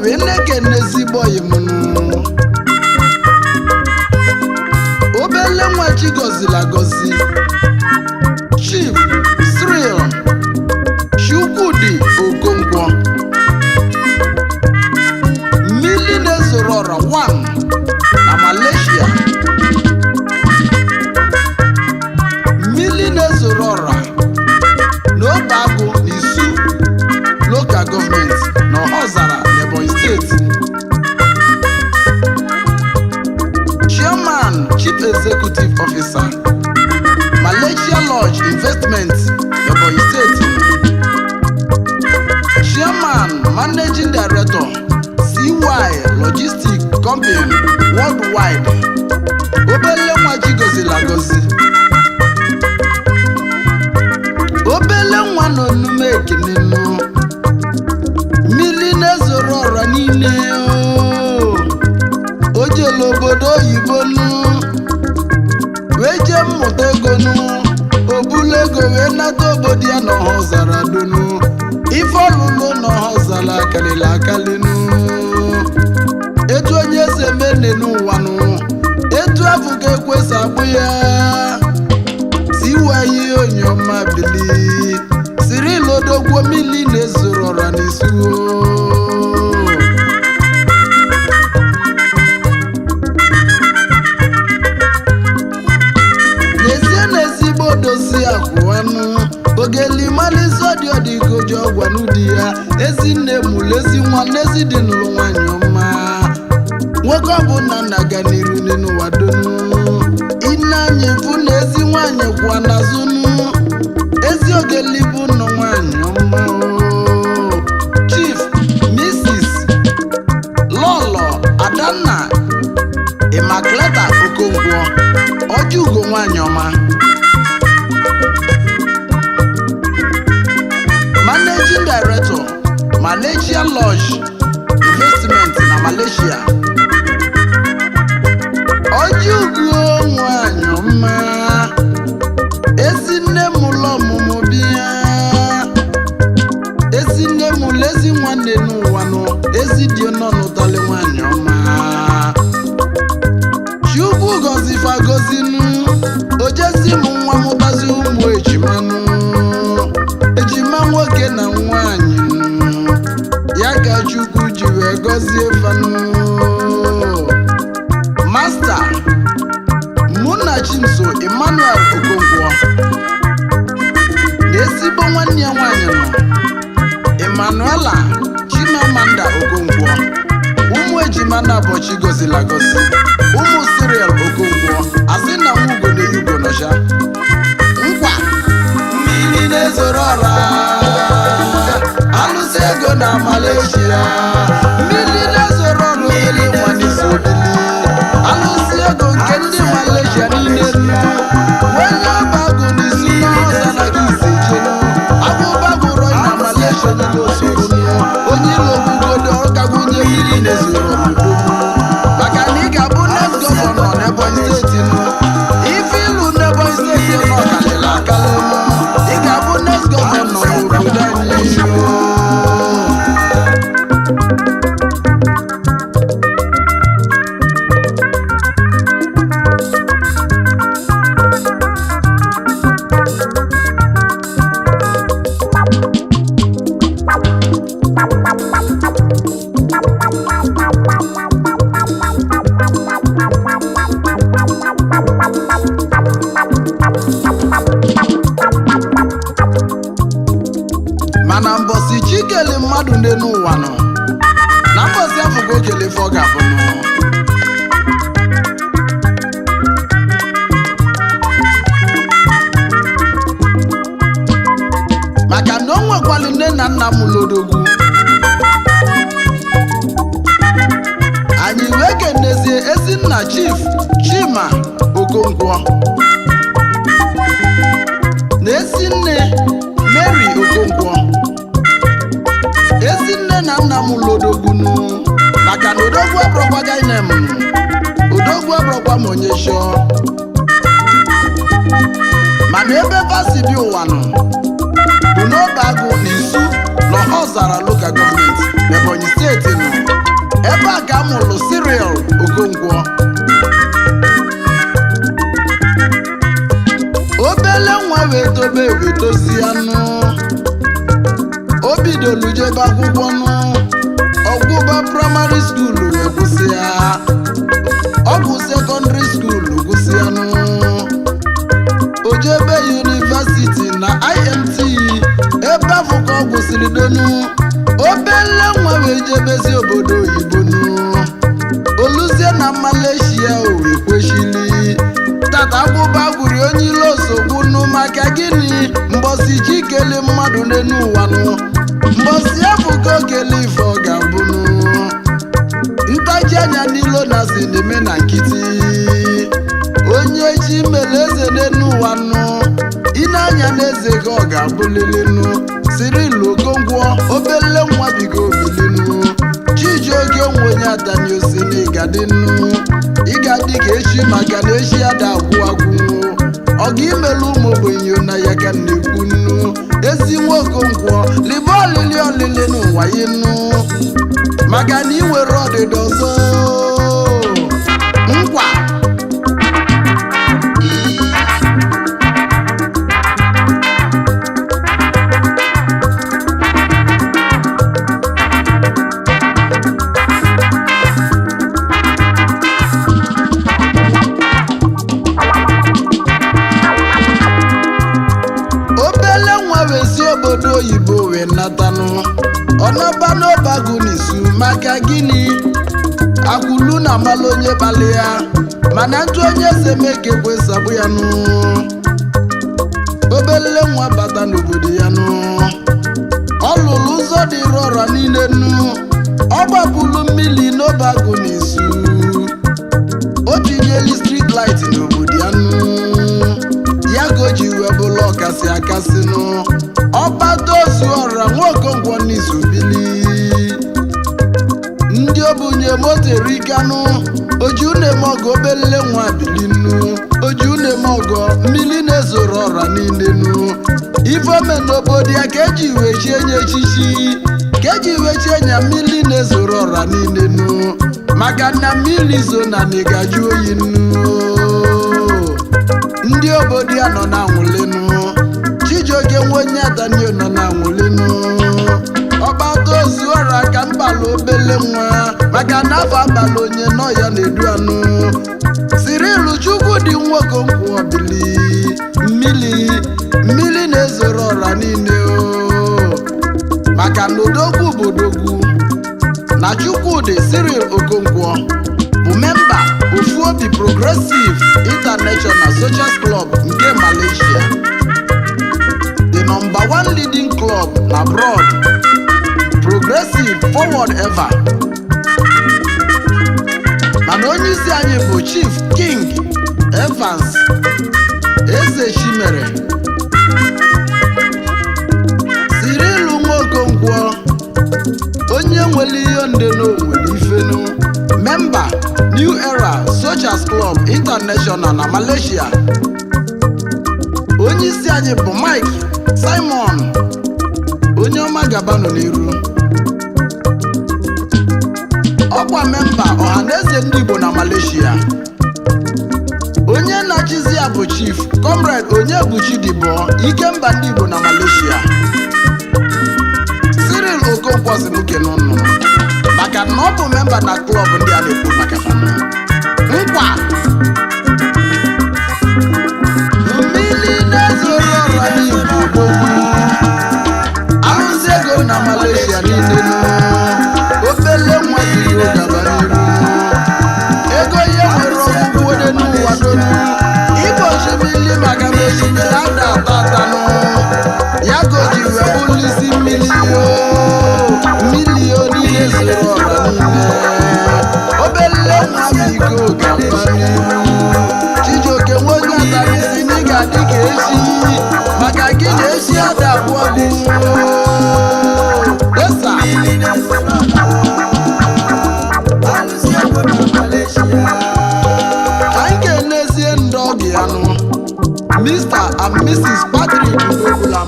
wee na-ekene ezigbo oyimunu obele nwa chi gọziri agọzi Chief Cyril Chukwudi Okonkwo mmili na-ezoro ọra 1 na Malaysia mmili na-ezoro ọra n'obe agụ n'isu local government na Ọhazara n'Ebonyi steeti Chairman Chief Executive Officer Malaysia Lodge Investment Ebonyi State Chairman Managing Director CY Logistics Company Worldwide obele nwa ji gọziri agọzi obele nwa nọ n'ume ekenenu mmiri na-ezoro ọra niile o jele obodo oyibo nu wee jee mmụta ego nu obula ego wee nata obodo ya na Ọhazara donu ife ọlụlụ na Ọhazara akarịrị akarịnu etu onye eze mene n'ụwa nu etu afọ ka ekwesị agbụ ya siwayi onye ọma bili Cyril Odogwu mmiri na-ezoro ọra n'isu n'ezigbo dozi akwụwanụ ogeli maliso dị ọdịgoji ọgwanụ di ya ezinne mụlụ ezi nwanne ezi dị nụrụ nwanyị ọma nwoke ọbụla na-aga n'iru n'ụwa donu ịnanya bụ na ezi nwanyị kwa n'azụnụ ezi ogeli bụ nọ nwanyị ọma Chief Mrs. Lolo Adanna Immaculata Okonkwo Ojugo nwanyị ọma Managing Director Malaysia Lodge Investment na Malaysia Ojugo nwanyị ọma ezinne mụlụ ọmụmụ bịa ezinne mụlụ ezi nwanne n'ụwa nọ ezi dị nọ n'ụtali nwanyị ọma Chukwu gọzifa gọzinu ojezi m nwa mụtazi ụmụ ejima nwoke na nwanyị ya ka Chukwu ji wee gọzie fanụ Master Munachimso Emmanuel Okonkwo na ezigbo nwanne ya nwanyị nọ Emmanuela Chimamanda Okonkwo ụmụ ejima na abọchi gọziri agọzi ụmụ Cyril Okonkwo asị na nwugo na yugo nọcha nkwa mmiri na-ezoro ọra alụsị ego na Malaysia mmiri na-ezoro ọra mmiri nwa n'izu obili alụsị ego nke ndị Malaysia niile onye ọbagụ n'izu na Ọhazara gị ise jenu abụbagụrọ na Malaysia niile osoro onye ilo ogugodo ọkagwunye mmiri na-ezoro ọra maka na ị ga-abụ next gọvanọ n'Ebonyi steeti nụ ife ilu n'Ebonyi steeti nọ karịrị akarị ị ga-abụ next gọvanọ n'obodo anyị mana mbọsị chi kele mmadụ ndị n'ụwa nọ na mbọsị afọ ka o kele ife ọ ga-abụ maka na o nwekwalụ nne na nna m lodogwu anyị wee kenezie ezinna Chief Chima Okonkwo na ezinne Mary Okonkwo ezinne na nna m lodogwunu maka na odogwu abụrọkwa gainem odogwu abụrọkwa m onye shọ mana ebe basi bi ụwa nọ bụ n'obe agụ n'isu na Ọhazara local government n'Ebonyi steeti nọ mụrụ Cyril Okonkwo. Obele nwa wee tobe wee tozie anụ. O bidolu jebe akwụkwọ nụ. Ọgwụba praịmarị skuulu wee kwụsị ya. Ọ bụ sekọndịrị skuulu kwụsị ya nụ. O jebe yunivasiti na IMT ebe afọ ka ọ gwụsịrị donu. Obele nwa wee jebezi obodo oyibo nụ. Oluzie na Malaysia o wee kweshili. Tata Agbụba gwuri onye ilo osogbu nụ maka gịnị? Mbọsị ji kele mmadụ n'enu ụwa nụ. Mbọsị afọ ka o kele ife ọ ga-abụ nụ. Ntaji anya n'ilo na sinime na nkịtị. Onye chi mere eze n'enu ụwa nụ. Ịna-anya n'eze ka ọ ga-abụlili nụ. Cyril Okonkwo obele nwa bigo obilinu. Chijioke nwe onye Atani Osi na ịgadị nụ. Ịgadị ka echi maka na echi ada agwụ agwụ. Ọ ga-imelu ụmụ ogbenye na ya ka na-ekwu nnu. Ezi nwa Okonkwo libe olili olili n'ụwa ya nnu. Maka na iwere ọdịda ọzọ nkwa. Obodo oyibo wee natanụ. Ọnaba n'ọbago n'isu maka gịnị? Akwụlu na amalụ onye kpali ya. Mana ntụ onye semeke kwesabụ ya nụ. Obele nwa bata n'obodo ya nụ. Ọ lụrụ ụzọ dị rọrọ niile nụ. Ọ gbapụrụ mmiri n'ọbago n'isu. O tinyeli street light n'obodo ya nụ. Ya ka o ji wee bụrụ ọkasị akasị nụ. Ọbata Ozuọra nwa Okonkwo n'izu bili. Ndị obunye moto erikanụ. Oju na-eme obele nwa bilinu. Oju na-eme mmiri na-ezoro ọra niile nụ. Ifeome n'obodo ya ka eji wee chie nye echichi. Ka eji wee chie nya mmiri na-ezoro ọra niile nụ. Maka na mmiri zo na n'ịgaju oyi nụ. Ndị obodo ya nọ na anwụlenụ. Chijioke nwe onye Atani nọ na anwụlenụ. Ọbata Ozuọra ka mbalụ obele nwa. Maka na afọ abalị onye nọ ya na-edu anụ. Cyril Chukwudị nwa Okonkwo bili. Mmiri na-ezoro ọra niile o. Maka na odogwu bụ odogwu. Na Chukwudị Cyril Okonkwo bụ memba Ofuobi Progressive International Social Club nke Malaysia. The #1 leading club abroad. Progressive forward ever. Mana onye isi anyị bụ Chief King Evans Eze Chimere. Cyril Okonkwo onye nwere ihe nde n'onwere ifenu. Memba New Era Social Club International na Malaysia. Onye isi anyị bụ Mike Simon. Onye ọma gabanụ n'iru. Ọkwa memba ọhaneze ndị Igbo na Malaysia. Onye na-achịzi ya bụ Chief Comrade Onyebuchidibo Ikemba ndị Igbo na Malaysia. Cyril Okonkwo si n'uke n'ụnụ maka na ọ bụ memba na klọb ndị a na-ekwu maka fanụ. Nkwa mmiri na-ezoro ọra n'Igbo gboo. Arụzi ego na Malaysia niile nụ. Obele nwa biri gaba n'iru. Ego ihe nwere ọgwụgwụ dị n'ụwa donu. Igbo osimiri maka na osimiri ada ata atanụ. Ya ka o ji wee bụrụ isi mmiri o. Mmiri o niile zoro ọra niile. Obele nwa biko gaba n'iru. Chijioke nwe onye Atani si na ị ga-adị ka echi. Maka gị na echi ada abụọ dị. Esa anyị ga-enezie ndị ọgị anụ. Mr. and Mrs. Patrick Udogulam,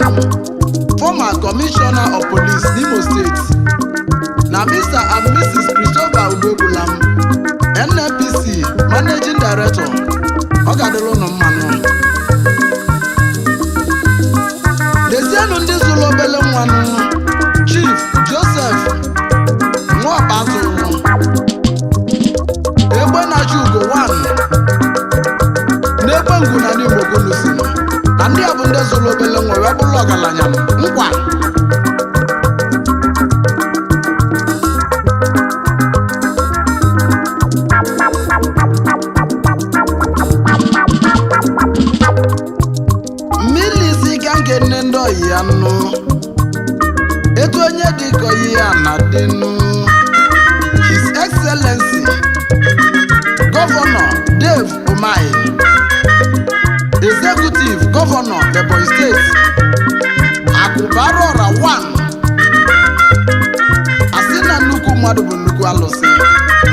former Commissioner of Police, Imo State, na Mr. and Mrs. Christopher Udogulam, onye dịka oyi ya na dịnụ. His Excellency Governor Dave Umahi, Executive Governor Ebonyi State, Akụbarọra 1. Asị na nnukwu mmadụ bụ nnukwu alụsị.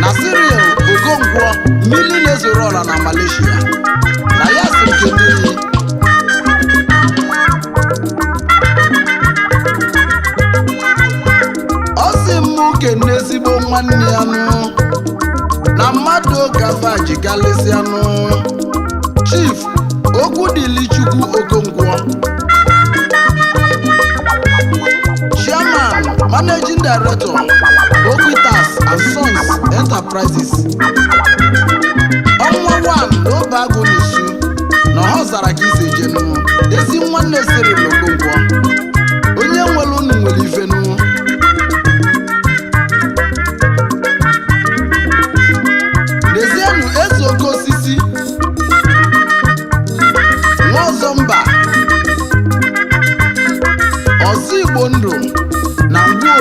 Na Cyril Okonkwo, mmiri na-ezoro ọra na Malaysia, na ya sị nkene. Ọ sị m kene ezigbo nwanne ya nụ na mmadụ gafa jikalịsịa nụ. Chief Okwudilichukwu Okonkwo, Chairman, Managing Director, Okwitas and Sons Enterprises. Ọnwa 1 n'obe agụ n'isu na ọ zara ka isi jenu. Ezi nwanne Cyril Okonkwo, onye nwere unu nwere ifenu. N'ezienụ eze oke osisi Nwọzọmba, Ọzọ Igbo ndụ na Ngwo,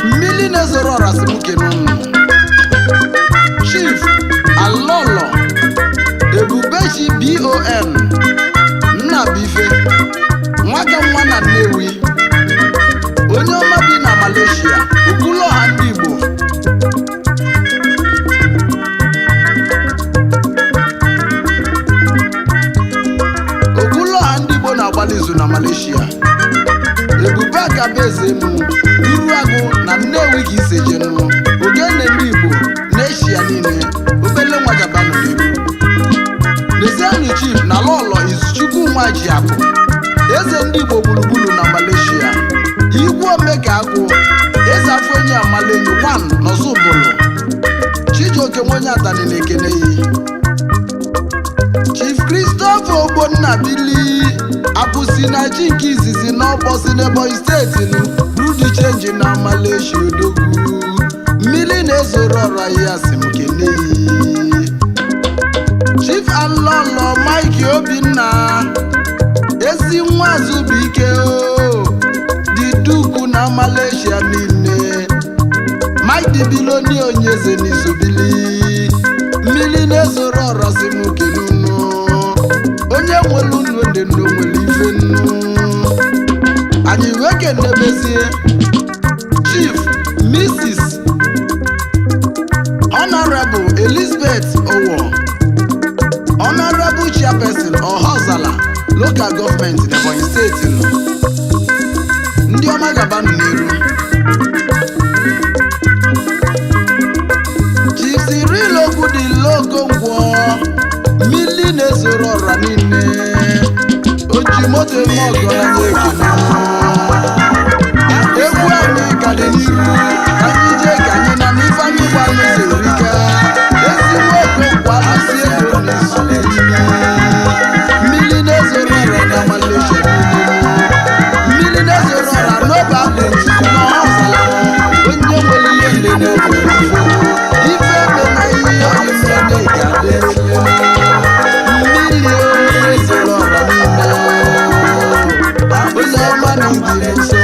mmiri na-ezoro ọra si m kene unu. Chief Alolo Ebubechi BON Nnabife, nwaga nwa na Nnewi, onye ọma bi na Malaysia, Okwuluọha ndị Igbo. Okwuluọha ndị Igbo na-agbalị izu na Malaysia. Ebube Akabeze mụ Uruagụ na Nnewi ka ise jenu. Ogene ndị Igbo n'Eshia niile, obele nwa gabanụ n'iru. N'ezianụ Chief na Lọlọ Izuchukwu Nwajiakụ, eze ndị Igbo gburugburu na Malaysia. Igwe Omekagụ, eze afọ onye Amalenyi 1 n'Ọzụbụlụ. Chijioke nwenye Atani na-ekene yi. Chief Christopher Ogbonnabili abụsi na chi nke izizi n'ọkpọsi n'Ebonyi steeti nụ Brudi Chenji na Malaysia odogwu. Mmiri na-ezoro ọra ya si m kene yi. Chief Alolo Mike Obinna, ezi nwa Azụbụike dị Duku na Malaysia niile. Mike the Biloni Onyeze n'Izubili. Mmiri na-ezoro ọra si m kene unu. Onye nwere unu ndị nno nwere ife nnu. Anyị wee kenebezie Chief Mrs. Honorable Elizabeth Owo, Honorable Chairperson Ohozala Local Government Ebonyi State nọ. Ndị ọma gabanụ n'iru. Chief Cyril Okonkwo, mmiri na-ezoro ọra niile. Oji moto eme ọgọ na nye ekene. Egwu anyị ka dị n'ihu, ka anyị jee ka anyị na n'ife anyị gbalụ zerika. Ezigbo Okonkwo alụsị ego n'izu niile. Mmiri na-ezoro ọra na Malaysia niile. Mmiri na-ezoro ọra n'obe agụ n'izu na Ọhazala. Onye nwere ihe ndị na-ewe ifo. Ife eme na ihe onye mmemme ga-adị. Mmiri na-ezoro ọra niile. Onye ọma na-ejiri nsọ.